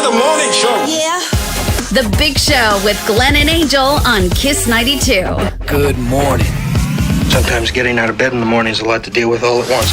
The morning show. Yeah. The Big Show with Glenn and Angel on Kiss 92. Good morning. Sometimes getting out of bed in the morning is a lot to deal with all at once.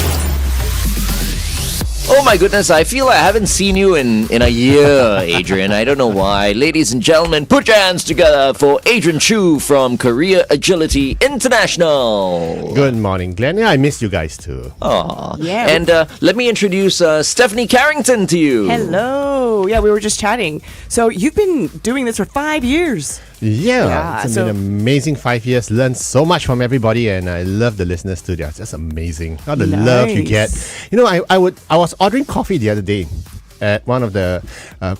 Oh my goodness, I feel I haven't seen you in a year, Adrian. I don't know why. Ladies and gentlemen, put your hands together for Adrian Choo from Career Agility International. Good morning, Glenn. Yeah, I missed you guys too. Aw. Yeah. And let me introduce Stephanie Carrington to you. Hello. Yeah, we were just chatting. So you've been doing this for 5 years. Yeah, it's been an amazing 5 years. Learned so much from everybody, and I love the listeners too. It's just amazing. All the love you get. You know, I was ordering coffee the other day at one of the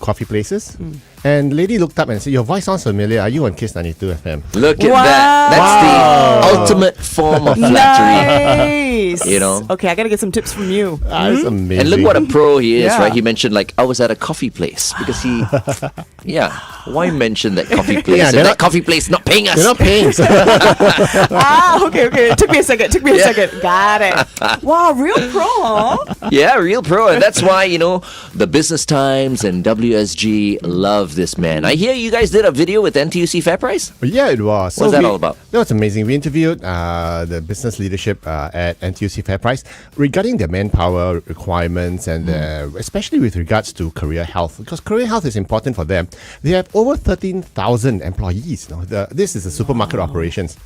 coffee places. And lady looked up and said, "Your voice sounds familiar. Are you on Kiss 92 FM?" Look at Wow. that. That's the ultimate form of flattery. Nice. You know? Okay, I got to get some tips from you. That's amazing. And look what a pro he is, Yeah. right? He mentioned, like, I was at a coffee place because he, why mention that coffee place? Yeah, And they're that not- coffee place not paying us. They're not paying. So Okay. It took me a second. Got it. Wow, real pro, huh? Yeah, real pro. And that's why, the Business Times and WSG love this man. I hear you guys did a video with NTUC Fair Price? yeah, it was. What's that all about? That was amazing. We interviewed the business leadership at NTUC Fair Price regarding their manpower requirements and especially with regards to career health, because career health is important for them. They have over 13,000 employees. This is a supermarket operations.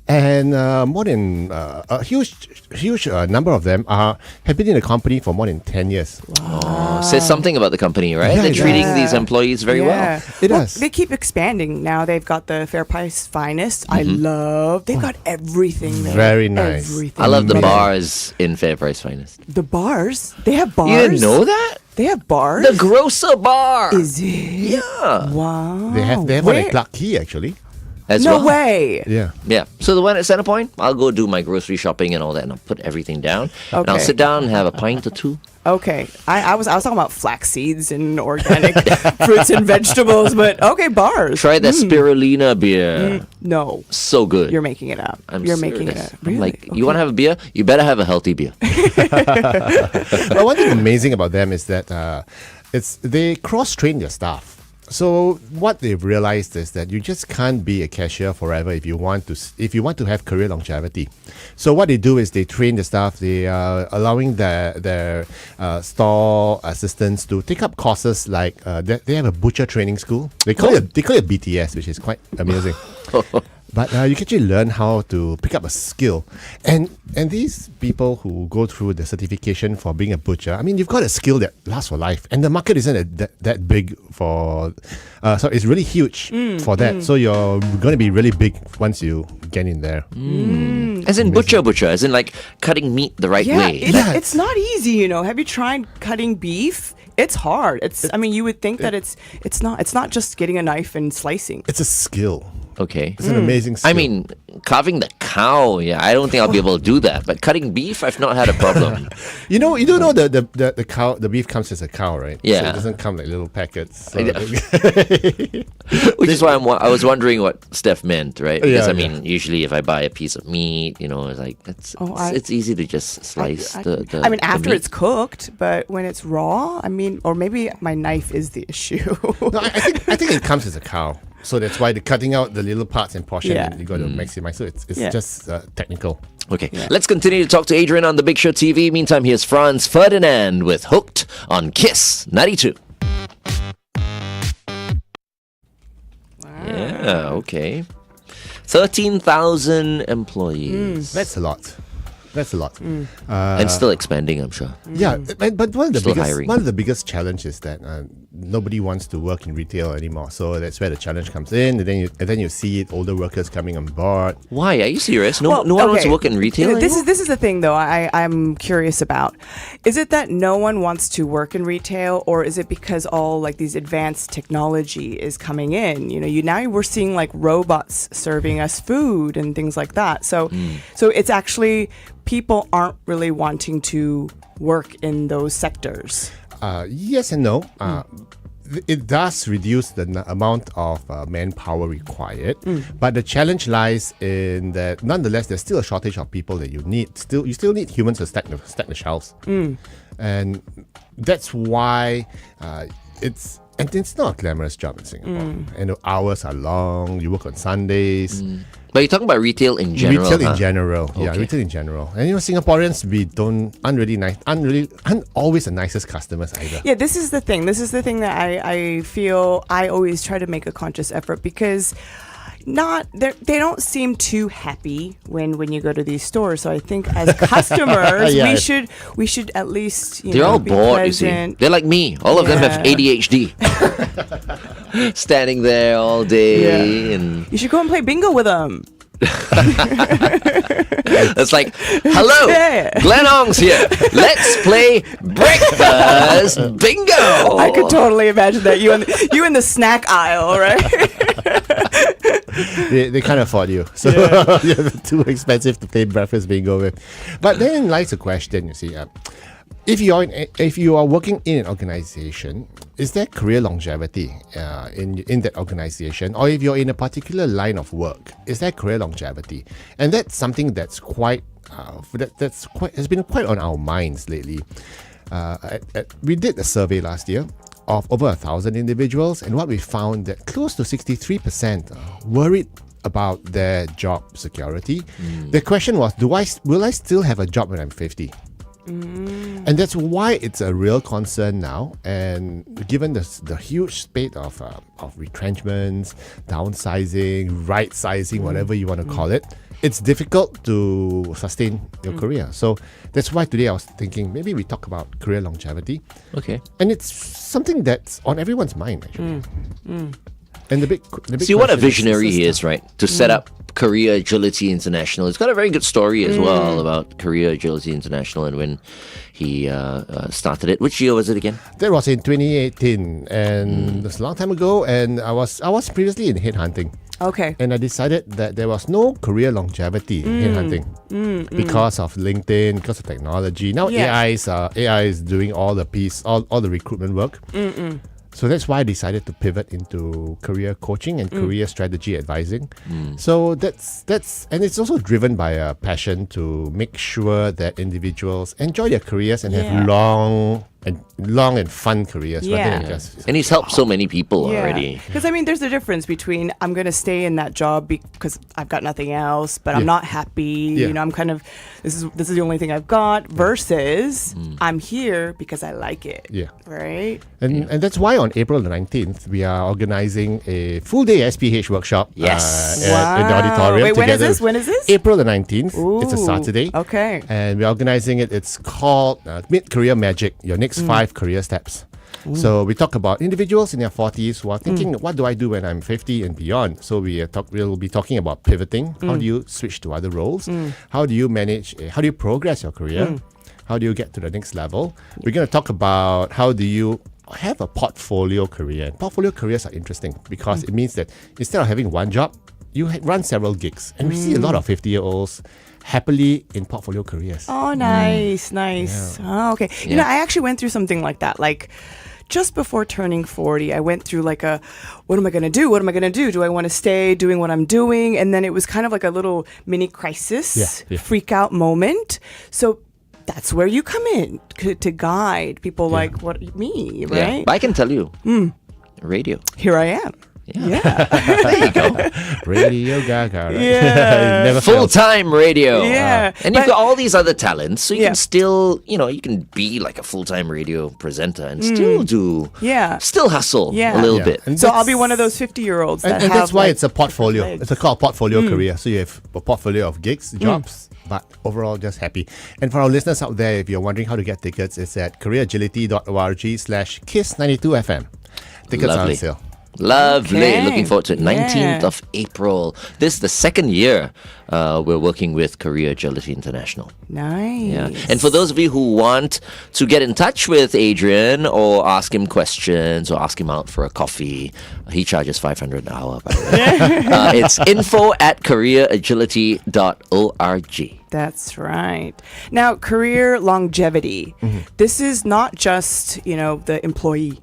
And more than a huge number of them have been in the company for more than 10 years. Says something about the company, right? Yeah, They're it treating does. these employees very well. It does. They keep expanding. Now they've got the Fair Price Finest. They've got everything there. Very nice. Everything. I love the Amazing. bars in Fair Price Finest. The bars? They have bars? You didn't know that? They have bars? The Grocer Bar. Is it? Yeah. Wow. They have one Where? at Clarke Quay, actually. As No well. way. Yeah. Yeah. So the one at Centrepoint, I'll go do my grocery shopping and all that, and I'll put everything down. And I'll Okay. sit down and have a pint or two. Okay. I was talking about flax seeds and organic fruits and vegetables, but okay, bars. Try that spirulina beer. No. So good. You're making it up. I'm You're making it serious. up. I'm Really? like, Okay. you want to have a beer? You better have a healthy beer. But one thing amazing about them is that they cross-train their staff. So what they've realized is that you just can't be a cashier forever if you want to have career longevity. So what they do is they train the staff. They are allowing their store assistants to take up courses like they have a butcher training school. They call it BTS, which is quite amazing. But you can actually learn how to pick up a skill. And these people who go through the certification for being a butcher, I mean, you've got a skill that lasts for life. And the market isn't that big for... so it's really huge for that. So you're going to be really big once you get in there. As in butcher, as in like cutting meat the right Yeah, way. it's not easy, Have you tried cutting beef? It's hard. You would think that it's not just getting a knife and slicing. It's a skill. Okay. It's an amazing skill. I mean, carving the cow, I don't think I'll be able to do that. But cutting beef, I've not had a problem. you don't know the cow, the beef comes as a cow, right? Yeah. So it doesn't come like little packets. So Which is why I was wondering what Steph meant, right? Because Yeah, I mean, usually if I buy a piece of meat, it's like it's easy to just slice the After meat. it's cooked, but when it's raw, or maybe my knife is the issue. No, I think it comes as a cow. So that's why they're cutting out the little parts and portion. Yeah. You got to maximize. So it's Yeah. just technical. Okay, let's continue to talk to Adrian on the Big Show TV. Meantime, here's Franz Ferdinand with Hooked on Kiss 92. Yeah, okay. 13,000 employees. That's a lot. And still expanding, I'm sure. Yeah, but one of Still hiring. the biggest challenges is that nobody wants to work in retail anymore. So that's where the challenge comes in. And then you see older workers coming on board. Why? Are you serious? No, Well, no one wants to okay. work in retail This anymore? is the thing, though. I'm curious about. Is it that no one wants to work in retail, or is it because all like these advanced technology is coming in? Now we're seeing like robots serving us food and things like that. So it's actually people aren't really wanting to work in those sectors. Yes and no. It does reduce the amount of manpower required, but the challenge lies in that nonetheless there's still a shortage of people that you need. You still need humans to stack the shelves, and that's why And it's not a glamorous job in Singapore. And the hours are long. You work on Sundays. But you're talking about retail in general. Retail in general. Yeah, Okay. retail in general. And Singaporeans, we aren't always the nicest customers either. Yeah, this is the thing. This is the thing that I feel I always try to make a conscious effort because they don't seem too happy when you go to these stores. So I think as customers, Yeah. we should at least They're all be bored, you see. pleasant. They're like me. All of them have Yeah. ADHD. Standing there all day Yeah. and You should go and play bingo with them. it's like, hello, Yeah. Glenn Ong's here. Let's play breakfast bingo. I could totally imagine that you in the snack aisle, right? They can't afford you. So you're too expensive to play breakfast bingo with. But then lies a question, you see. If you are working in an organization, is there career longevity in that organization? Or if you're in a particular line of work, is there career longevity? And that's something that's quite has been quite on our minds lately. We did a survey last year of over 1,000 individuals, and what we found that close to 63% worried about their job security. The question was, will I still have a job when I'm 50? And that's why it's a real concern now. And given the huge spate of retrenchments, downsizing, right sizing, whatever you want to call it, it's difficult to sustain your career. So that's why today I was thinking maybe we talk about career longevity. Okay. And it's something that's on everyone's mind, actually. And the big See what a question visionary is he is, right? To set up Career Agility International. It's got a very good story as well about Career Agility International and when he started it. Which year was it again? That was in 2018, and it's a long time ago. And I was previously in headhunting, Okay. and I decided that there was no career longevity in headhunting because of LinkedIn, because of technology. Now Yeah. AI is doing all the recruitment work. So that's why I decided to pivot into career coaching and career strategy advising. So that's and it's also driven by a passion to make sure that individuals enjoy their careers and Yeah. have long and fun careers rather than Yeah. just And he's helped so many people already. Because I mean, there's a difference between I'm going to stay in that job because I've got nothing else, but I'm Yeah. not happy. Yeah. You know, I'm kind of this is the only thing I've got. Versus I'm here because I like it. Yeah. Right. And that's why on April the 19th, we are organizing a full day SPH workship Yes. in the auditorium. Wait, when is together this? When is this? April the 19th. It's a Ooh, Saturday. okay. And we're organizing it. It's called Mid-Career Magic, your next 5 career steps. So we talk about individuals in their 40s who are thinking, what do I do when I'm 50 and beyond? So we'll be talking about pivoting. How do you switch to other roles? How do you manage, how do you progress your career? How do you get to the next level? We're going to talk about how do you have a portfolio career. And portfolio careers are interesting because it means that instead of having one job, you run several gigs. And we see a lot of 50-year-olds happily in portfolio careers. Oh, nice. Oh, okay. You know, I actually went through something like that. Like, just before turning 40, I went through like what am I going to do? What am I going to do? Do I want to stay doing what I'm doing? And then it was kind of like a little mini crisis, freak out moment. So that's where you come in to guide people like me, right? Yeah. But I can tell you, radio. Here I am. Yeah. There you go. Radio Gaga, right? Yeah. Never fails. Full-time radio. Yeah. And you've But- got all these other talents, so you Yeah. can still, you can be like a full-time radio presenter and still do, Yeah. still hustle Yeah. a little Yeah. bit. And So I'll that's- be one of those 50-year-olds that And have, that's why like, it's a portfolio. legs. It's called portfolio career. So you have a portfolio of gigs, jobs, but overall just happy. And for our listeners out there, if you're wondering how to get tickets, it's at careeragility.org/kiss92fm. Tickets are on Lovely. sale. Lovely. Okay. Looking forward to it. 19th Yeah. of April. This is the second year we're working with Career Agility International. Nice. Yeah. And for those of you who want to get in touch with Adrian or ask him questions or ask him out for a coffee, he charges $500 an hour, by the way. It's info@careeragility.org. That's right. Now, career longevity. This is not just, the employee.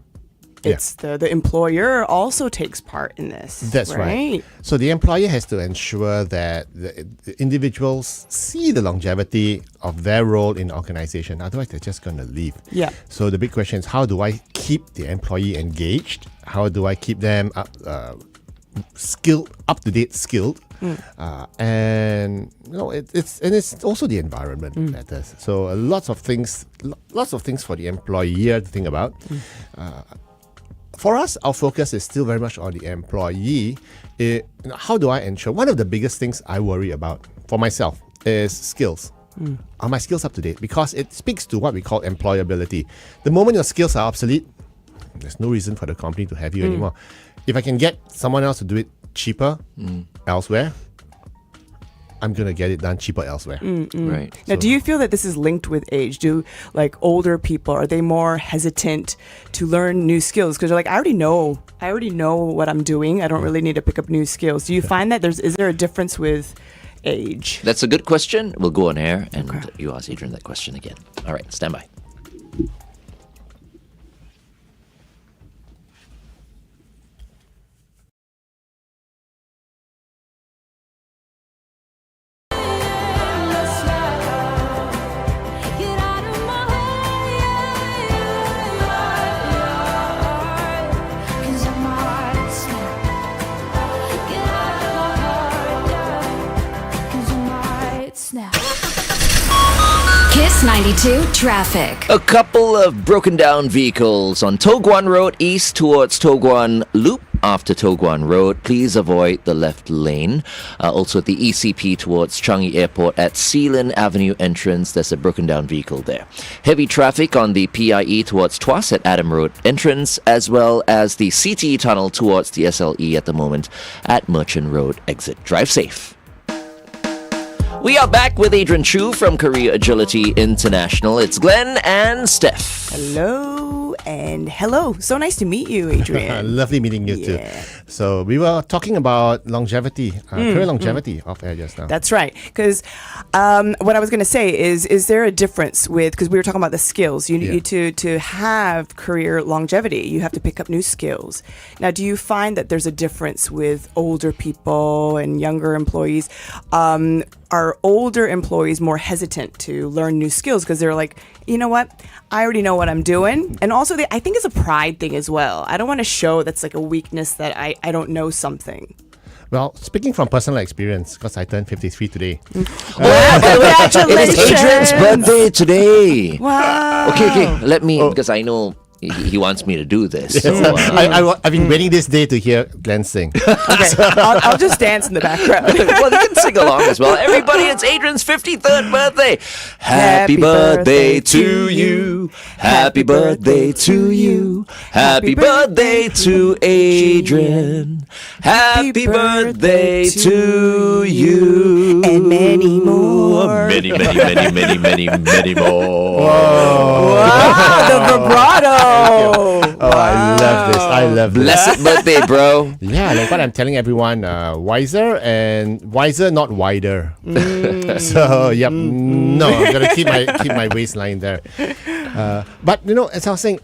it's the employer also takes part in this. That's right. So the employer has to ensure that the individuals see the longevity of their role in the organization. Otherwise, they're just going to leave. Yeah. So the big question is, how do I keep the employee engaged? How do I keep them up to date, skilled? And it's also the environment matters. So lots of things for the employer to think about. For us, our focus is still very much on the employee. How do I ensure? One of the biggest things I worry about for myself is skills. Are my skills up to date? Because it speaks to what we call employability. The moment your skills are obsolete, there's no reason for the company to have you anymore. If I can get someone else to do it cheaper elsewhere, I'm going to get it done cheaper elsewhere. Right. Now, do you feel that this is linked with age? Do like older people, are they more hesitant to learn new skills? Because they're like, I already know what I'm doing. I don't really need to pick up new skills. Do you find that is there a difference with age? That's a good question. We'll go on air and you ask Adrian that question again. All right, stand by. Kiss 92 traffic. A couple of broken down vehicles on Toh Guan Road east towards Toh Guan Loop. After Toh Guan Road, please avoid the left lane. Also at the ECP towards Changi Airport at Sealand Avenue entrance, there's a broken down vehicle there. Heavy traffic on the PIE towards Tuas at Adam Road entrance, as well as the CTE tunnel towards the SLE at the moment at Merchant Road exit. Drive safe. We are back with Adrian Choo from Career Agility International. It's Glenn and Steph. Hello and hello. So nice to meet you, Adrian. Lovely meeting you too. So we were talking about longevity, career longevity off air just now. That's right. Because what I was going to say is there a difference with, because we were talking about the skills, you need to have career longevity, you have to pick up new skills. Now, do you find that there's a difference with older people and younger employees? Are older employees more hesitant to learn new skills because they're like, you know what, I already know what I'm doing? And also, I think it's a pride thing as well. I don't want to show that's like a weakness that I don't know something. Well, speaking from personal experience, because I turned 53 today. Congratulations! It is Adrian's birthday today. Wow. Okay, let me, because I know he wants me to do this. So, I've been waiting this day to hear Glenn sing. Okay, I'll just dance in the background. well, you can sing along as well. Everybody, it's Adrian's 53rd birthday. Happy birthday to you. Happy birthday to you. Happy birthday to Adrian. Happy birthday to you. And many more. Many more. Wow, the vibrato. Oh, I love this. I love this. Blessed birthday, bro. Yeah, like what I'm telling everyone, wiser, not wider. So, yep. No, I'm going to keep my waistline there. But, as I was saying,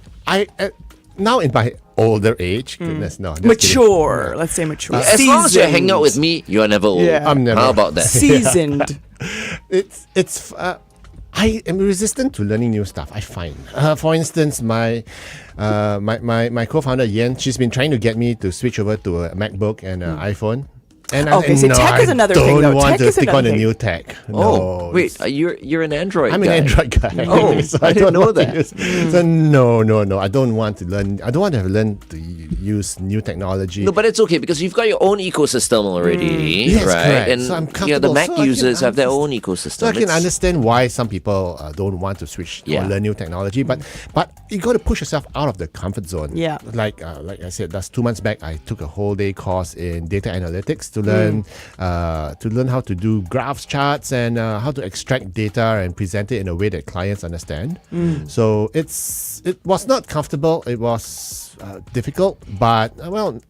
now in my older age, goodness, no. Mature. Let's say mature. As long as you're hanging out with me, you're never old. Yeah. I'm never. How about that? Seasoned. I am resistant to learning new stuff, I find. For instance, my co-founder, Yen, she's been trying to get me to switch over to a MacBook and an iPhone. And tech is another thing, though. I don't want Tech to is stick on another a thing. new tech. Oh, No, wait, you're an Android I'm guy. an Android guy. Oh, so I didn't know want to that. so no. I don't want to learn. I don't want to learn to use new technology. No, but it's okay because you've got your own ecosystem already, Yes, right? correct. And So I'm the comfortable. Mac So I can users have their own understand- ecosystem. So I can It's- understand why some people don't want to switch or learn new technology, but you got to push yourself out of the comfort zone. Yeah. Like I said, that's 2 months back. I took a whole day course in data analytics to learn how to do graphs, charts, and how to extract data and present it in a way that clients understand. So it was not comfortable. It was difficult, but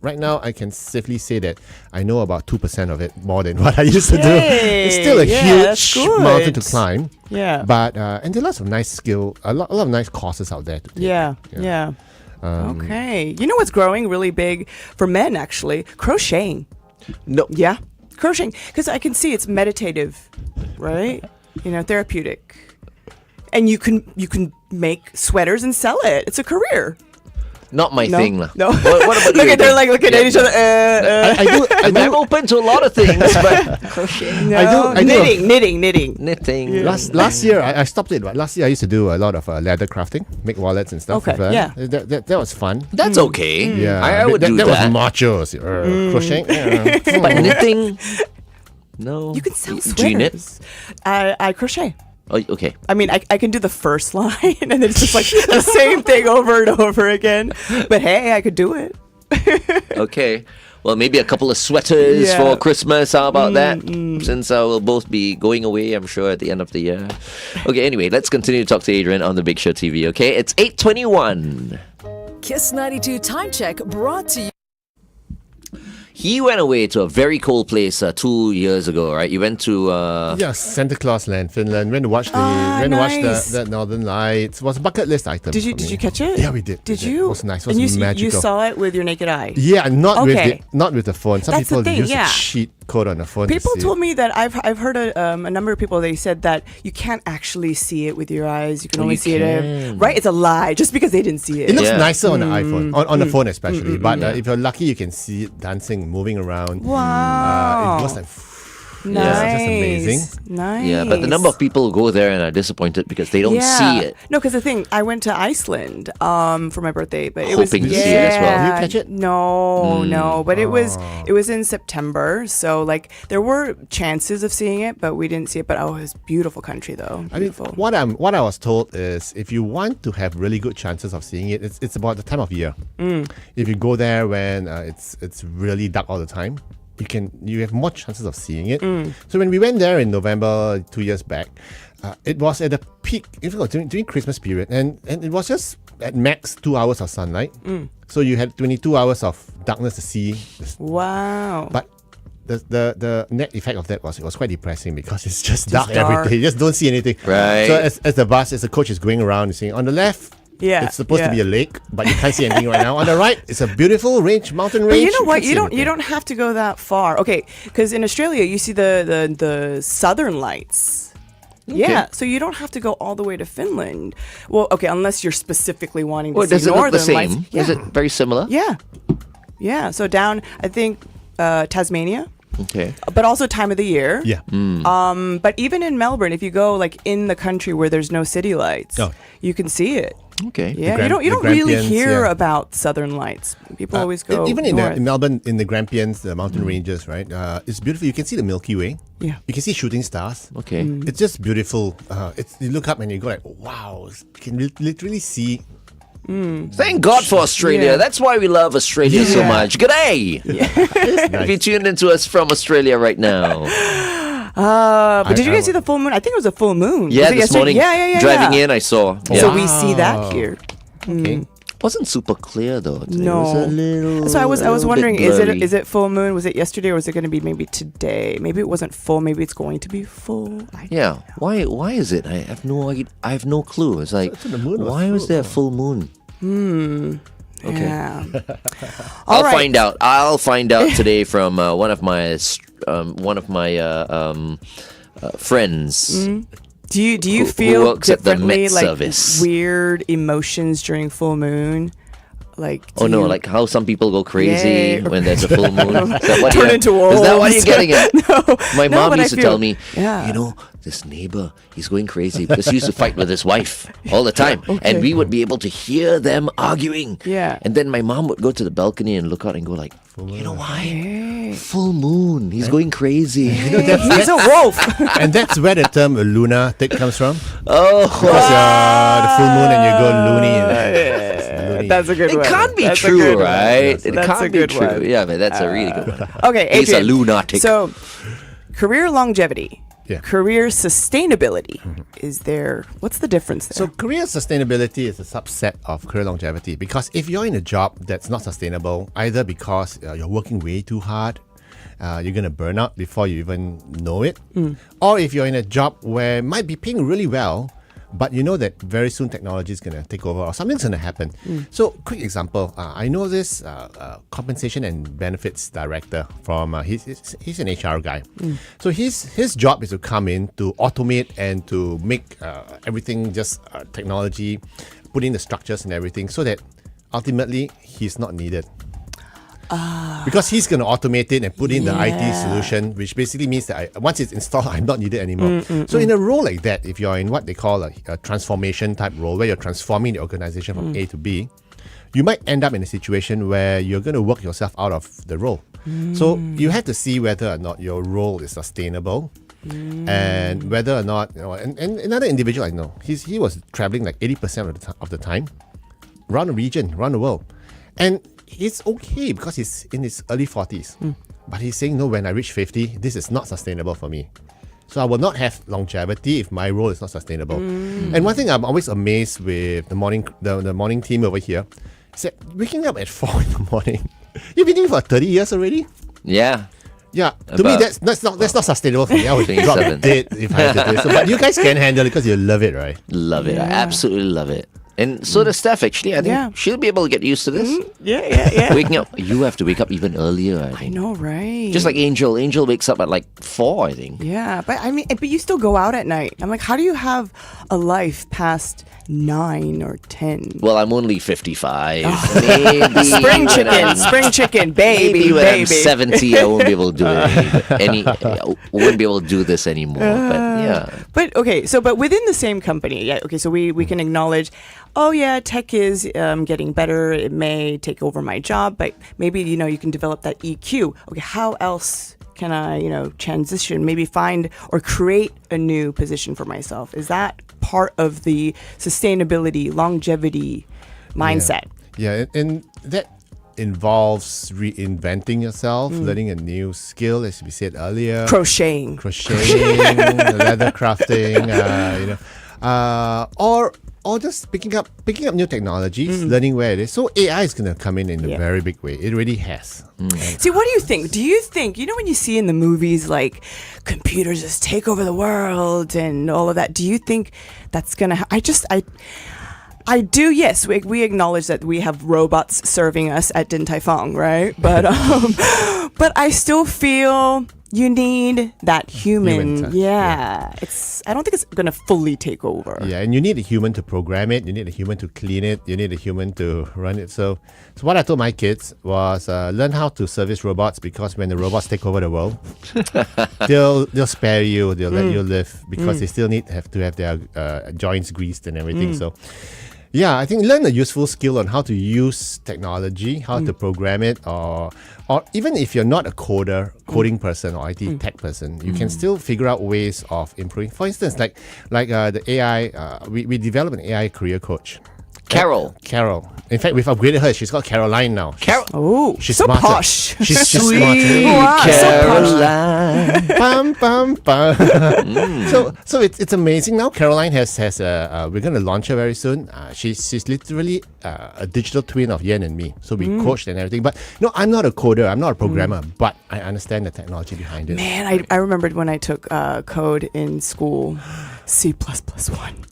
right now I can safely say that I know about 2% of it more than what I used to do. It's still a that's huge good. mountain to climb. Yeah. But and there are lots of nice a lot of nice courses out there to take. Yeah. Okay. You know what's growing really big for men, actually? Crocheting. No. Yeah. Crocheting. Because I can see it's meditative, right? Therapeutic. And you can make sweaters and sell it. It's a career. Not my thing. Lah. No. What about Look you? at they're like looking at each other. I'm open to a lot of things, but crochet. No. I do knitting. Knitting. Last year, I stopped it. But last year, I used to do a lot of leather crafting, make wallets and stuff. Okay, with that. yeah. That was fun. That's okay. Yeah, I would do that. that. Was macho. Crocheting. But knitting, no. You can sell sweaters. Do you knit? I crochet. Oh, okay. I mean, I can do the first line, and then it's just like the same thing over and over again. But hey, I could do it. Okay. Well, maybe a couple of sweaters Yeah. for Christmas. How about that? Since we'll both be going away, I'm sure, at the end of the year. Okay, anyway, let's continue to talk to Adrian on the Big Show TV, okay? It's 8:21. Kiss 92 Time Check brought to you. He went away to a very cold place 2 years ago, right? You went to... Yeah, Santa Claus Land, Finland. Went to watch nice. the Northern Lights. It was a bucket list item. Did you for me. catch it? Yeah, we did. Did we you? It was nice. It was and magical. you saw it with your naked eye. Yeah, not Okay. with the phone. Some That's the people thing, use yeah. a cheat code on the phone. People to see told it. me that I've heard a number of people. They said that you can't actually see it with your eyes. You can only you see can. it. Right? It's a lie. Just because they didn't see it. It looks Yeah. nicer on the iPhone, on the phone especially. But Yeah. if you're lucky, you can see it dancing, moving around. Wow. It was like nice. it's just amazing. Nice. Yeah, but the number of people who go there and are disappointed because they don't see it. No, because the thing, I went to Iceland for my birthday, but it Hoping was to see it as well. Did you catch it? No, but it was in September, so like there were chances of seeing it, but we didn't see it. But it was beautiful country though. I mean, Beautiful. what I was told is if you want to have really good chances of seeing it, it's about the time of year. If you go there when it's really dark all the time, you have more chances of seeing it. So when we went there in November 2 years back, it was at the peak during Christmas period, and it was just at max 2 hours of sunlight. So you had 22 hours of darkness to see. Wow. But the net effect of that was it was quite depressing because it's just dark dark. every day. You just don't see anything. Right. So as the coach is going around, you're seeing on the left. Yeah, It's supposed to yeah. be a lake, but you can't see anything right now. On the right, it's a beautiful mountain range. But you know what? can't see You anything. don't have to go that far. Okay, because in Australia you see the southern lights. Yeah, so you don't have to go all the way to Finland. Well, okay, unless you're specifically wanting to Well, see does it look northern the same? lights. Yeah. Is it very similar? Yeah. So down, I think Tasmania, Okay. but also time of the year. Yeah. But even in Melbourne, if you go like in the country where there's no city lights, Oh. you can see it. Okay. Yeah, Gram- you the don't really Grampians, hear yeah. about southern lights. People always go Even in north. Melbourne, in the Grampians, the mountain ranges, right? It's beautiful. You can see the Milky Way. Yeah. You can see shooting stars. Okay. It's just beautiful. You look up and you go like, wow! You can literally see. Thank God for Australia. Yeah. That's why we love Australia so Yeah. much. G'day! If you tuned into us from Australia right now. But did you guys see the full moon? I think it was a full moon. Yeah, Was it this yesterday? morning, Yeah. driving in, I saw. Yeah. So we see that here. Okay. Wasn't super clear though. Today. No. It was a little, So I was little wondering, bit blurry. is it full moon? Was it yesterday or is it going to be maybe today? Maybe it wasn't full. Maybe it's going to be full. Yeah. Why is it? I have no clue. It's like, So the moon was why was full. there a full moon? Okay. Yeah. I'll right. find out. I'll find out today from one of my friends. Do you Who feel works at the differently, Met like Service. weird emotions during full moon? Like Oh do no! you- Like how some people go crazy Yeah. when there's a full moon. Is that what Turn you're- into Is that what wolves. you're getting at? No, My no, mom but I used to feel- tell me, Yeah. you know, this neighbor, he's going crazy because he used to fight with his wife all the time, and Okay. we would be able to hear them arguing. Yeah. And then my mom would go to the balcony and look out and go like, you know why? Full moon. He's going crazy. He's a wolf. And that's where the term lunatic comes from. Oh. Because the full moon and you go loony. Loony. That's a good It one. can't be That's a true, good one. right? It That's can't a be good true. one. Yeah, but that's a really good one. Okay, He's a Adrian. lunatic. So, career longevity, Yeah. career sustainability. Is there? What's the difference there? So career sustainability is a subset of career longevity because if you're in a job that's not sustainable, either because you're working way too hard, you're going to burn out before you even know it, or if you're in a job where it might be paying really well, but you know that very soon technology is going to take over or something's going to happen. So, quick example, I know this compensation and benefits director from, he's an HR guy. So his job is to come in to automate and to make everything just technology, put in the structures and everything so that ultimately he's not needed. Because he's going to automate it and put in the IT solution, which basically means that once it's installed, I'm not needed anymore. So in a role like that, if you're in what they call a transformation type role, where you're transforming the organization from A to B, you might end up in a situation where you're going to work yourself out of the role. So you have to see whether or not your role is sustainable. And whether or not, and another individual I know, he was traveling like 80% of the time around the region, around the world. And it's okay because he's in his early 40s. But he's saying, no, when I reach 50, this is not sustainable for me. So I will not have longevity if my role is not sustainable. And one thing I'm always amazed with the morning team over here is that waking up at 4 in the morning, you've been doing it for 30 years already? Yeah. Yeah, to me that's not sustainable for me. I would drop dead if I had to do it. So, but you guys can handle it because you love it, right? Love it. I absolutely love it. And so does Steph, actually. I think she'll be able to get used to this. Yeah. Waking up. You have to wake up even earlier, I think. I know, right? Just like Angel. Angel wakes up at like 4, I think. Yeah, but I mean, but you still go out at night. I'm like, how do you have a life past 9 or 10? Well, I'm only 55. Maybe Spring chicken, baby, maybe when baby. I'm 70, I won't be able to do it won't be able to do this anymore. But yeah. But okay, but within the same company, okay, so we can acknowledge, oh yeah, tech is getting better. It may take over my job, but maybe you can develop that EQ. Okay, how else can I transition? Maybe find or create a new position for myself. Is that part of the sustainability, longevity mindset? Yeah, and that involves reinventing yourself, learning a new skill, as we said earlier. Crocheting, leather crafting, or just picking up new technologies, learning where it is. So AI is going to come in a very big way. It already has. See, what do you think? Do you think, when you see in the movies like computers just take over the world and all of that, do you think that's going to I do, yes. We acknowledge that we have robots serving us at Din Tai Fung, right? But but I still feel you need that human touch. I don't think it's going to fully take over. Yeah, and you need a human to program it. You need a human to clean it. You need a human to run it. So what I told my kids was learn how to service robots, because when the robots take over the world, they'll spare you. They'll let you live, because they still have to have their joints greased and everything. So. Yeah, I think learn a useful skill on how to use technology, how to program it, or even if you're not a coding person or IT tech person, you can still figure out ways of improving. For instance, like the AI, we developed an AI career coach. Carol. In fact, we've upgraded her. She's called Caroline now. Oh, she's so smarter. posh. She's Sweet smarter. Wow, Caroline. Bum, bum, bum. So it's amazing now. Caroline has we're going to launch her very soon. She's literally a digital twin of Yen and me. So we coached and everything. But no, I'm not a coder. I'm not a programmer. But I understand the technology behind it. Man, I remembered when I took code in school, C++1.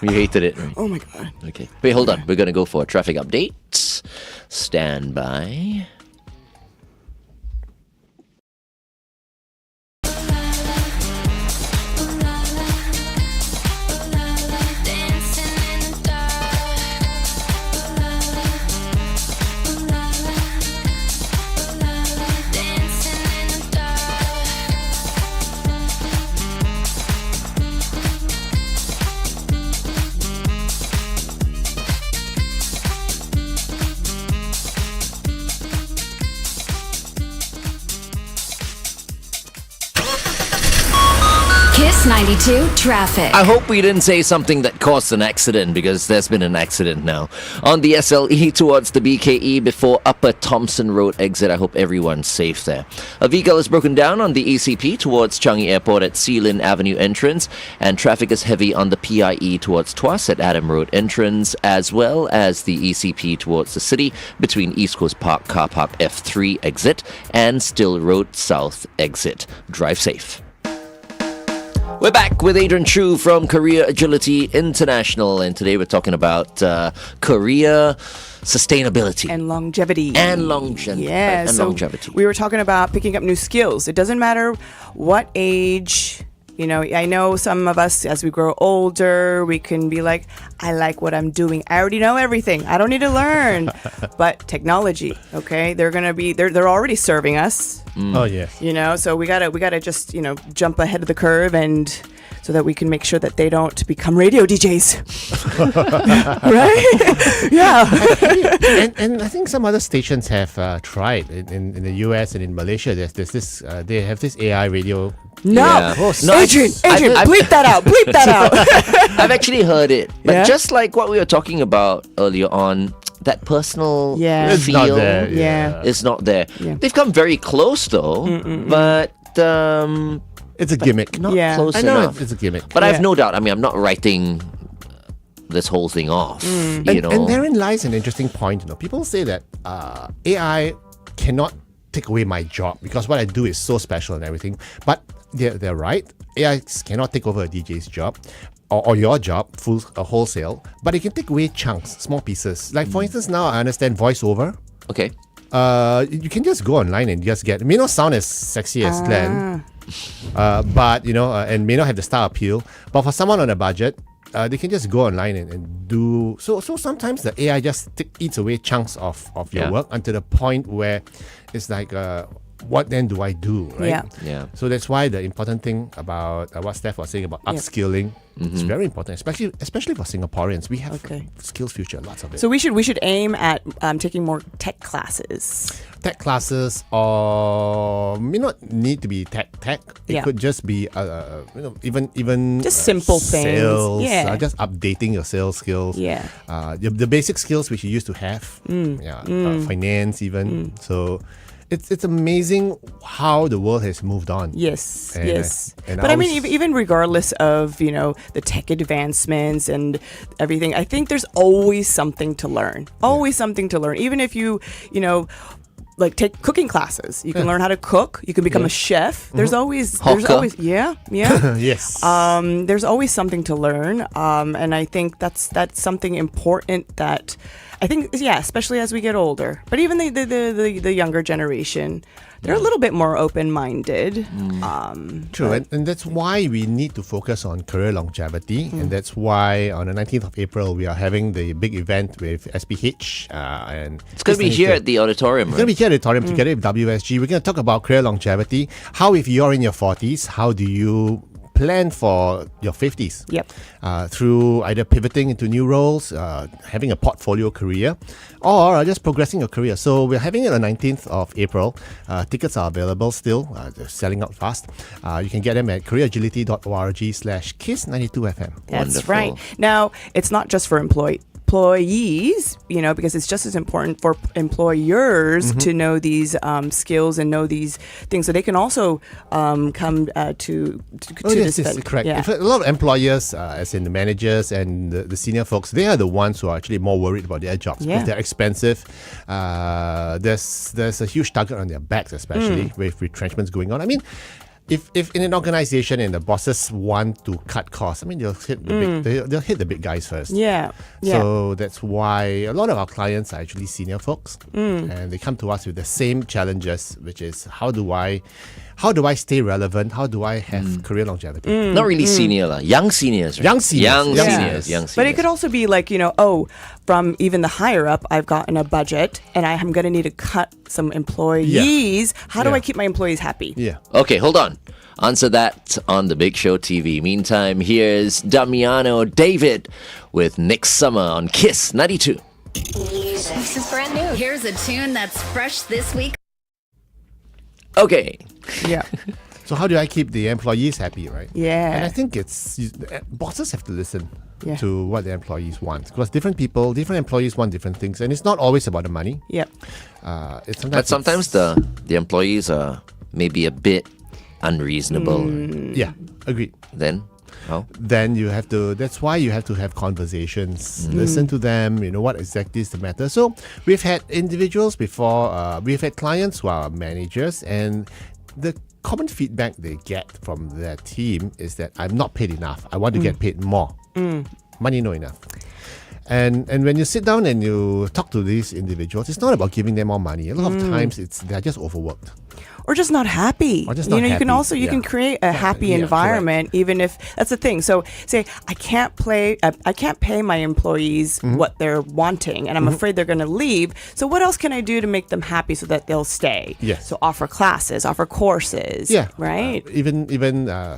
You hated it, right? Oh my God. Okay. Wait, hold on. We're going to go for a traffic update. Stand by. Kiss 92 traffic. I hope we didn't say something that caused an accident, because there's been an accident now. On the SLE towards the BKE before Upper Thompson Road exit. I hope everyone's safe there. A vehicle is broken down on the ECP towards Changi Airport at Sealin Avenue entrance, and traffic is heavy on the PIE towards Tuas at Adam Road entrance, as well as the ECP towards the city between East Coast Park Car Park F3 exit and Still Road South exit. Drive safe. We're back with Adrian Choo from Career Agility International, and today we're talking about career sustainability And longevity. and longevity. Yeah, and so longevity. we were talking about picking up new skills. It doesn't matter what age. You know, I know some of us, as we grow older, we can be like, I like what I'm doing. I already know everything. I don't need to learn. But technology, okay, they're already serving us. Oh, yeah. You know, so we gotta just, you know, jump ahead of the curve, and so that we can make sure that they don't become radio DJs. Right? Yeah. And I think some other stations have tried in the US and in Malaysia. There's this they have this AI radio. No, Yeah. No, Adrian, I've- bleep that out. Bleep that out. I've actually heard it, but Yeah? just like what we were talking about earlier on, that personal Yeah. It's not feel there. Yeah. is not there. Yeah. They've come very close though, but It's a gimmick. not Yeah. close I know enough. it's a gimmick. But I've Yeah. no doubt. I mean, I'm not writing this whole thing off. You And, know, and therein lies an interesting point. You know, people say that AI cannot take away my job because what I do is so special and everything. But they're right. AI cannot take over a DJ's job or your job, wholesale. But it can take away chunks, small pieces. Like for instance, now I understand voiceover. okay. You can just go online and just get. It may not sound as sexy as Glenn, but you know, and may not have the star appeal. But for someone on a budget, they can just go online and do. So sometimes the AI just eats away chunks of your Yeah. work until the point where it's like, what then do I do? Right? Yeah. Yeah. So that's why the important thing about what Steph was saying about upskilling is very important, especially for Singaporeans. We have Okay. skills future, lots of it. So we should aim at taking more tech classes. Tech classes or may not need to be tech. It Yeah. could just be even Just simple things. sales, Yeah. just updating your sales skills. Yeah. The basic skills which you used to have. Finance even. So it's amazing how the world has moved on. Yes, And, yes. and But I mean, was- even regardless of, you know, the tech advancements and everything, I think there's always something to learn. Always something to learn. Even if you know, like take cooking classes, you can learn how to cook. You can become a chef. There's always, Hawker. yeah. yes. There's always something to learn, and I think that's something important that I think, yeah, especially as we get older. But even the younger generation, they're a little bit more open-minded. True, and that's why we need to focus on career longevity, and that's why on the 19th of April we are having the big event with SPH, and It's going to be here at the auditorium, It's going to right? be here at the auditorium together with WSG. We're going to talk about career longevity. How, if you're in your 40s, how do you plan for your 50s? Yep. Through either pivoting into new roles, having a portfolio career, or just progressing your career. So we're having it on the 19th of April. Tickets are available still. They're selling out fast. You can get them at careeragility.org/KISS92FM. That's Wonderful. right. Now, it's not just for employees, you know, because it's just as important for employers to know these skills and know these things, so they can also come to Yes, this yes, event. correct. Yeah. In fact, a lot of employers, as in the managers and the senior folks, they are the ones who are actually more worried about their jobs Yeah. because they're expensive. There's a huge target on their backs, especially with retrenchments going on. I mean, if in an organization and the bosses want to cut costs, I mean they'll hit the big guys first. Yeah. So that's why a lot of our clients are actually senior folks, and they come to us with the same challenges, which is how do I stay relevant? How do I have career longevity? Not really senior, lah. Young seniors. Right? Young seniors. Young Young seniors. seniors. Young seniors. But it could also be like, you know, from even the higher up, I've gotten a budget and I am going to need to cut some employees. How do Yeah. I keep my employees happy? Yeah. Okay, hold on. Answer that on The Big Show TV. Meantime, here's Damiano David with Next Summer on Kiss 92. This is brand new. Here's a tune that's fresh this week. Okay. Yeah. So how do I keep the employees happy, right? Yeah. And I think bosses have to listen Yeah. to what the employees want, because different employees want different things, and it's not always about the money. Yep. But sometimes the employees are maybe a bit unreasonable. Yeah, agreed. Then, how? Then you have to. That's why you have to have conversations. Listen to them. You know what exactly is the matter. So we've had individuals before. We've had clients who are managers, and the common feedback they get from their team is that I'm not paid enough. I want to get paid more. Money not enough. And when you sit down and you talk to these individuals, it's not about giving them more money. A lot of times they're just overworked. Or just not happy. Or just not you happy. can also you Yeah. can create a happy Yeah, environment, even if that's the thing. So say I can't pay my employees what they're wanting, and I'm afraid they're going to leave. So what else can I do to make them happy so that they'll stay? Yes. So offer classes, offer courses. Yeah. Right. Even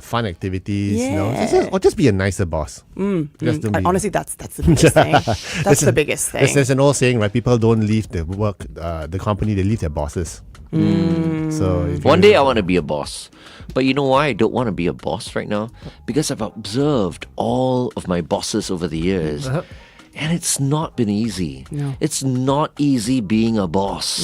fun activities. Yeah. Or just be a nicer boss. Just don't be- Honestly, that's the biggest thing. That's the biggest thing. There's an old saying, right? People don't leave the the company; they leave their bosses. So if One you- day I want to be a boss. But you know why I don't want to be a boss right now? Because I've observed all of my bosses over the years. And it's not been easy. No. It's not easy being a boss.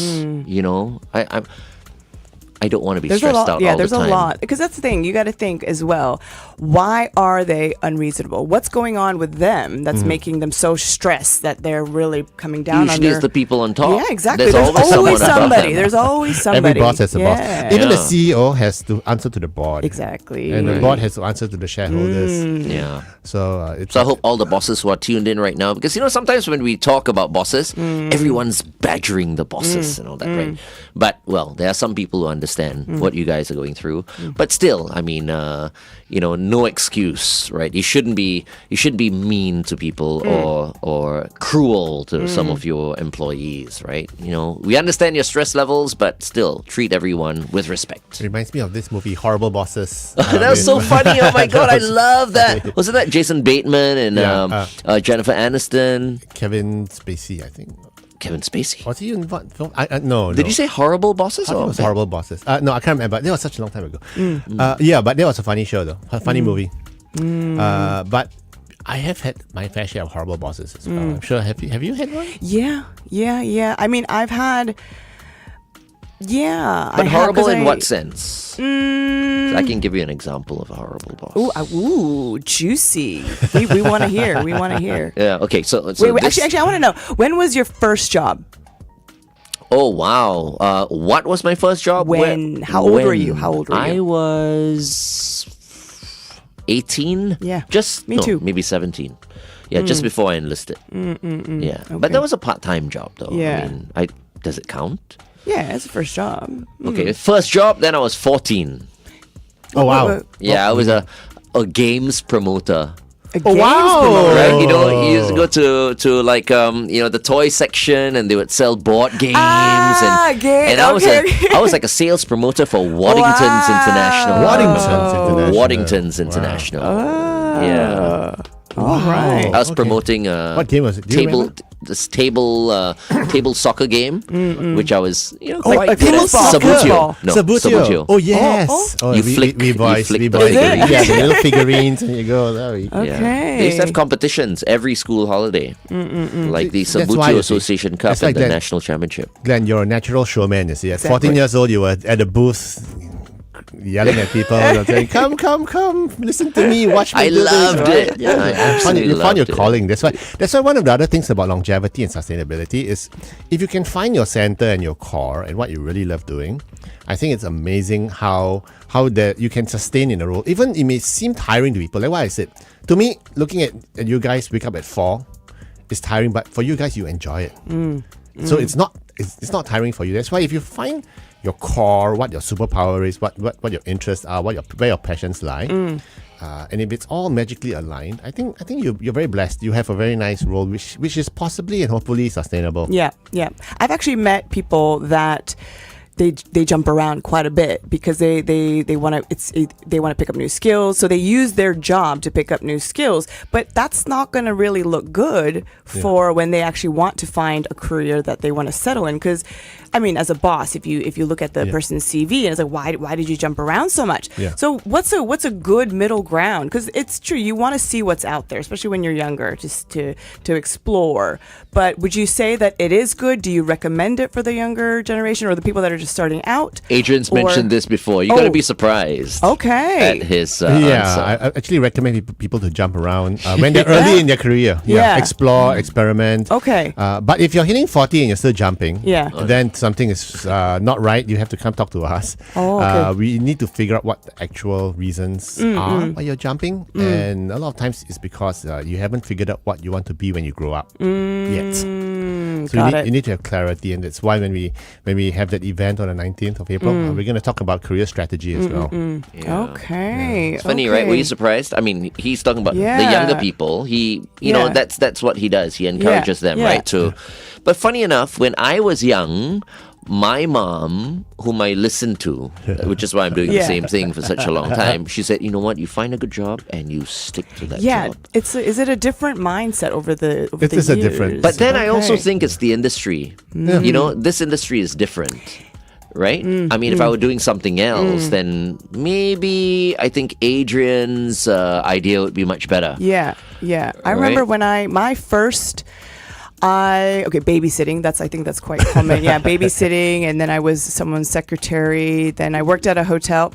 You know, I don't want to be There's stressed a lot. out Yeah, all there's the time. a lot. Because that's the thing. You got to think as well. Why are they unreasonable? What's going on with them that's making them so stressed that they're really coming down on Usually their... it's the people on top. Yeah, exactly. There's always someone above somebody. them. There's always somebody. every boss has a boss. Yeah. Even the Yeah. CEO has to answer to the board. Exactly. And the board has to answer to the shareholders. Yeah. So it's So I hope all the bosses who are tuned in right now, because you know sometimes when we talk about bosses, everyone's badgering the bosses and all that, right? But well, there are some people who understand what you guys are going through. But still, I mean, no excuse, right? You shouldn't be mean to people or cruel to some of your employees, right? You know, we understand your stress levels, but still treat everyone with respect. reminds me of this movie, Horrible Bosses. That was so funny. Oh my god, I love that. Wasn't that Jason Bateman and Jennifer Aniston? Kevin Spacey, I think. Kevin Spacey. Was he in what film? No. Did you say horrible bosses? I think it was Horrible Bosses. No, I can't remember. That was such a long time ago. Yeah, but that was a funny show though. A funny movie. But I have had my fair share of horrible bosses as well. I'm sure. Have you had one? Yeah. I mean, I've had... Yeah. But I have, horrible 'cause in I- what sense? 'Cause I can give you an example of a horrible boss. Ooh, juicy. We want to hear. We want to hear. Yeah. Okay. So Wait, this- actually, I want to know, when was your first job? Oh wow. What was my first job? How old were you? How old were I you? was 18. Yeah, Just me no, too. maybe 17. Yeah, just before I enlisted. Yeah, but that was a part-time job though. Yeah. I mean, does it count? Yeah, it's the first job. Okay, first job. Then I was 14. Oh wow. Yeah, I was a games promoter. A games wow. promoter. Right, you know, you used to go to like the toy section, and they would sell board games, and I was I was like a sales promoter for Waddington's International. Waddington's International. Waddington's International. Yeah, All right. I was promoting What game was it? Do you remember? table soccer game, which I was quite like good at. football. Sabutio. No, Sabutio. Oh yes. Oh. You we flick boys, the we boys. figurines. Yeah, the little figurines, and you go. There we go. Yeah. They used to have competitions every school holiday, like the That's why Sabutio you see, Association Cup it's like and the that. National Championship. Glenn, you're a natural showman. You see, at Exactly. 14 years old, you were at the booth yelling at people, saying, "Come, listen to me, watch me." I do this," loved right? it. Yeah, I You absolutely found loved your it. calling. That's why one of the other things about longevity and sustainability is if you can find your center and your core and what you really love doing, I think it's amazing how that you can sustain in a role. Even it may seem tiring to people. Like what I said, to me, looking at you guys wake up at 4 is tiring, but for you guys, you enjoy it. So it's not tiring for you. That's why if you find your core, what your superpower is, what your interests are, where your passions lie, and if it's all magically aligned, I think you're very blessed. You have a very nice role, which is possibly and hopefully sustainable. Yeah. I've actually met people that they jump around quite a bit because they want to pick up new skills. So they use their job to pick up new skills, but that's not going to really look good for when they actually want to find a career that they want to settle in. Because, I mean, as a boss, if you look at the person's CV and it's like, why did you jump around so much? Yeah. So what's a good middle ground? Because it's true, you want to see what's out there, especially when you're younger, just to explore. But would you say that it is good? Do you recommend it for the younger generation or the people that are just starting out? Adrian's Or- mentioned this before. You're going to Oh. be surprised Okay. at his Yeah, answer. I actually recommend people to jump around when they're early in their career. Yeah. Explore, experiment. Okay. But if you're hitting 40 and you're still jumping, Yeah. then something is not right. You have to come talk to us. Oh, okay. We need to figure out what the actual reasons are why you're jumping. And a lot of times it's because you haven't figured out what you want to be when you grow up yet. So Got you need to have clarity, and that's why when we have that event on the 19th of April, we're going to talk about career strategy as well. Yeah. Okay. It's funny, right? Were you surprised? I mean, he's talking about the Yeah. younger people. You know, that's what he does. He encourages them, Yeah. right? To, but funny enough, when I was young, my mom, whom I listened to, which is why I'm doing the Yeah. same thing for such a long time, she said, you know what? You find a good job and you stick to that Yeah, job. is it a different mindset over the It the is a years? different- But then I also Okay. think it's the industry. You know, this industry is different. Right? I mean, if I were doing something else, then maybe I think Adrian's idea would be much better. Yeah, yeah. I Right? remember when my first babysitting. I think that's quite common. Yeah, babysitting, and then I was someone's secretary. Then I worked at a hotel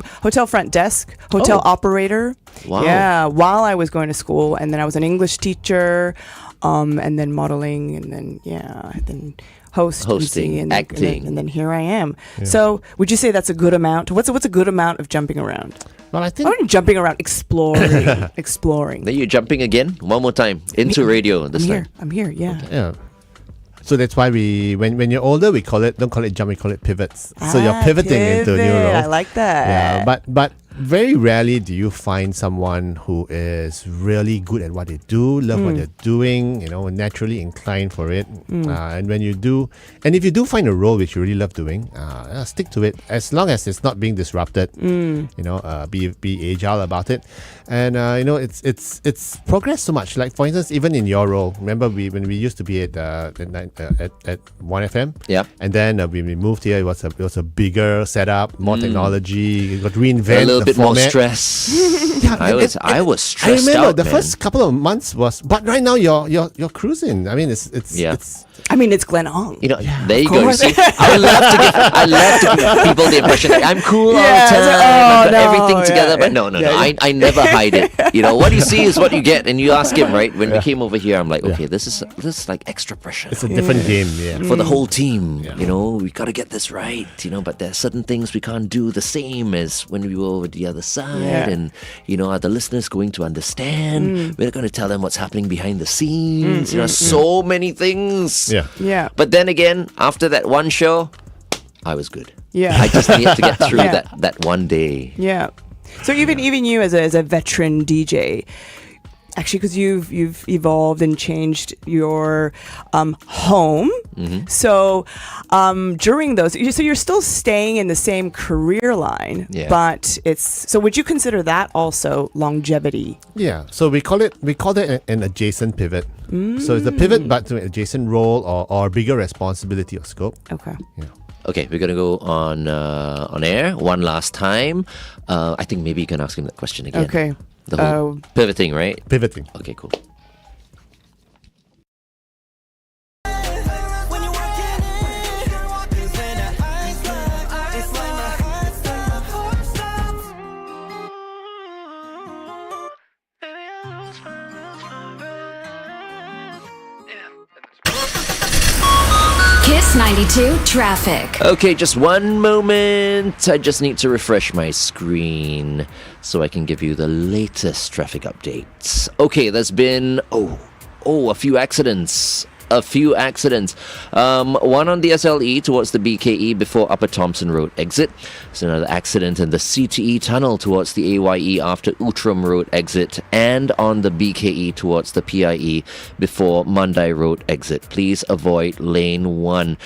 front desk, hotel operator. Wow. Yeah, while I was going to school, and then I was an English teacher, and then modeling, and then hosting, Hosting, and acting. and then here I am. So, would you say that's a good amount? What's a good amount of jumping around? Well, I think I'm jumping around, exploring. Then you're jumping again, one more time, into radio this time. I'm here. Yeah. yeah. So that's why when you're older, don't call it jump, we call it pivots. So you're pivoting into a new pivot. role. I like that. Yeah, but very rarely do you find someone who is really good at what they do, love what they're doing, naturally inclined for it. And when you do, and if you do find a role which you really love doing, stick to it as long as it's not being disrupted. Be agile about it, and it's progressed so much. Like for instance, even in your role, remember when we used to be at 1FM, Yep. and then when we moved here, it was a bigger setup, more technology. You got to reinvent A little the bit more format. stress. Yeah, I was I stressed remember out, the man. first couple of months but right now you're cruising. I mean, it's Yeah. I mean, it's Glenn Hong. There you go. You course. see, I love to give people the impression that I'm cool all Yeah, the it's time, like, oh, I've got no, everything together. yeah, But no. yeah. I never hide it. What you see is what you get. And you ask him, right? When we came over here, I'm like, okay, this is like extra pressure. it's a different game. Yeah. For the whole team, we got to get this right, but there are certain things we can't do the same as when we were over the other side. Yeah. And, are the listeners going to understand? We're going to tell them what's happening behind the scenes. So many things. Yeah. Yeah. But then again, after that one show, I was good. Yeah. I just needed to get through Yeah. that one day. Yeah. So even you as a veteran DJ, actually, because you've evolved and changed your home. So during those, so you're still staying in the same career line, Yeah. but so would you consider that also longevity? Yeah. So we call it an adjacent pivot. So it's a pivot, but to an adjacent role or bigger responsibility or scope. Okay. Yeah. Okay, we're going to go on air one last time. I think maybe you can ask him that question again. Okay. The whole pivoting, right? Pivoting. Okay, cool. Kiss 92 traffic. Okay, just one moment. I just need to refresh my screen so I can give you the latest traffic updates. Okay, there's been a few accidents. One on the SLE towards the BKE before Upper Thompson Road exit. There's another accident in the CTE tunnel towards the AYE after Outram Road exit, and on the BKE towards the PIE before Mandai Road exit. Please avoid lane 1.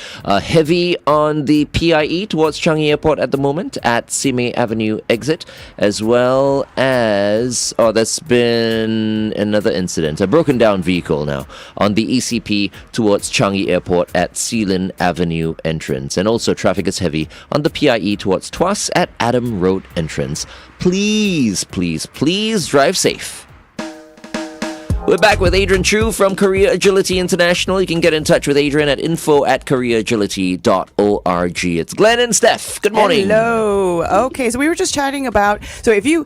Heavy on the PIE towards Changi Airport at the moment at Simei Avenue exit, as well as there's been another incident, a broken down vehicle now on the ECP towards Changi Airport at Sealand Avenue entrance. And also traffic is heavy on the PIE towards Tuas at Adam Road entrance. Please drive safe. We're back with Adrian Choo from Career Agility International. You can get in touch with Adrian at info@careeragility.org. It's Glenn and Steph. Good morning. Hello. Okay, so we were just chatting about if you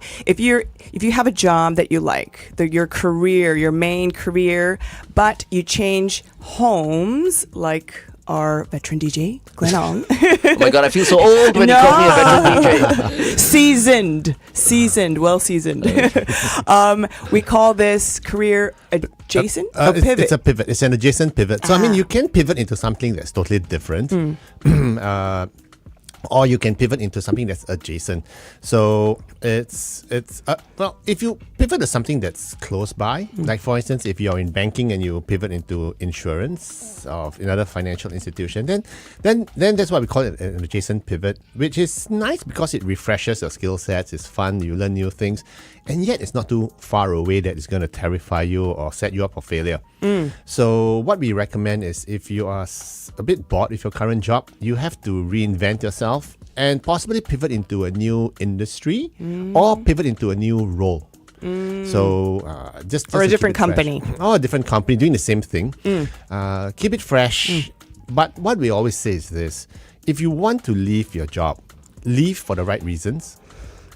have a job that you like, your career, your main career, but you change homes like our veteran DJ, Glenn Ong. Oh my God, I feel so old when you call me a veteran DJ. Seasoned, well seasoned. We call this career adjacent? Pivot. It's a pivot. It's an adjacent pivot. So, I mean, you can pivot into something that's totally different. Or you can pivot into something that's adjacent. So well, if you pivot to something that's close by, like for instance, if you're in banking and you pivot into insurance or another financial institution, then that's why we call it an adjacent pivot, which is nice because it refreshes your skill sets. It's fun. You learn new things, and yet it's not too far away that it's going to terrify you or set you up for failure. So what we recommend is if you are a bit bored with your current job, you have to reinvent yourself and possibly pivot into a new industry or pivot into a new role. So just or a to different keep it fresh. company. Or a different company doing the same thing. Keep it fresh. But what we always say is this: if you want to leave your job, leave for the right reasons.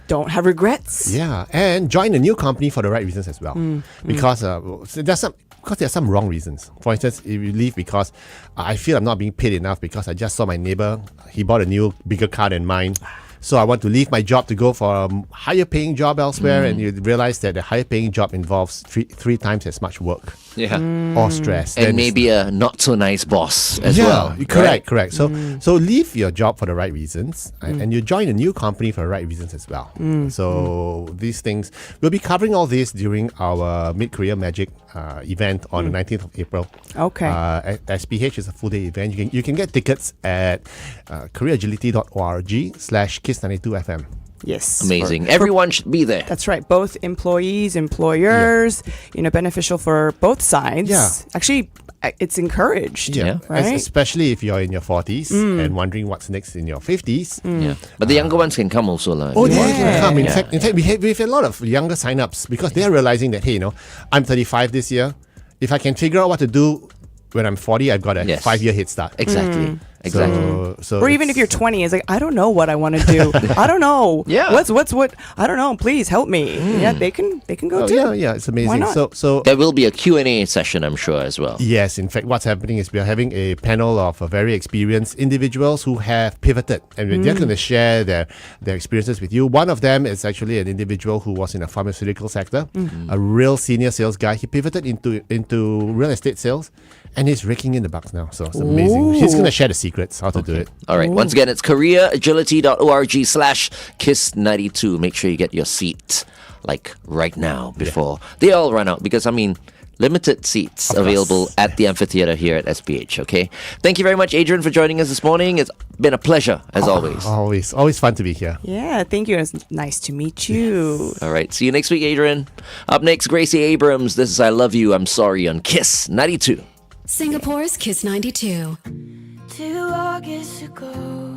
Don't have regrets. Yeah, and join a new company for the right reasons as well. Because there are some wrong reasons. For instance, if you leave because I feel I'm not being paid enough because I just saw my neighbor, he bought a new, bigger car than mine. So I want to leave my job to go for a higher paying job elsewhere, and you realize that the higher paying job involves three times as much work or stress. And maybe a not so nice boss as well. Correct. So leave your job for the right reasons, and you join a new company for the right reasons as well. So these things, we'll be covering all this during our Mid-Career Magic event on the 19th of April. Okay. SPH is a full day event. You can get tickets at careeragility.org/Kiss92FM. Yes. Amazing. Everyone should be there. That's right. Both employees, employers, beneficial for both sides. Yeah. Actually, it's encouraged. Right? Especially if you're in your 40s and wondering what's next in your 50s. Yeah. But the younger ones can come also. They can come. In fact, we have a lot of younger sign-ups because they're realizing that, hey, I'm 35 this year. If I can figure out what to do when I'm 40, I've got a 5-year head start. Exactly. So or even if you're 20, it's like, I don't know what I want to do. I don't know. Yeah. What's what? I don't know. Please help me. Yeah, they can go too. Yeah, it's amazing. Why not? So there will be a Q&A session, I'm sure, as well. yes, in fact, what's happening is we are having a panel of very experienced individuals who have pivoted, and they're going to share their experiences with you. One of them is actually an individual who was in the pharmaceutical sector, a real senior sales guy. He pivoted into real estate sales, and he's raking in the bucks now. So it's amazing. He's going to share the secrets how to do it. All right. Once again, it's careeragility.org/Kiss92. Make sure you get your seat right now before they all run out, because limited seats available at the amphitheater here at SPH. Okay. Thank you very much, Adrian, for joining us this morning. It's been a pleasure as always. Always fun to be here. Yeah, thank you. It's nice to meet you. All right. See you next week, Adrian. Up next, Gracie Abrams. This is I Love You, I'm Sorry on Kiss 92. Singapore's Kiss 92. 2 August ago.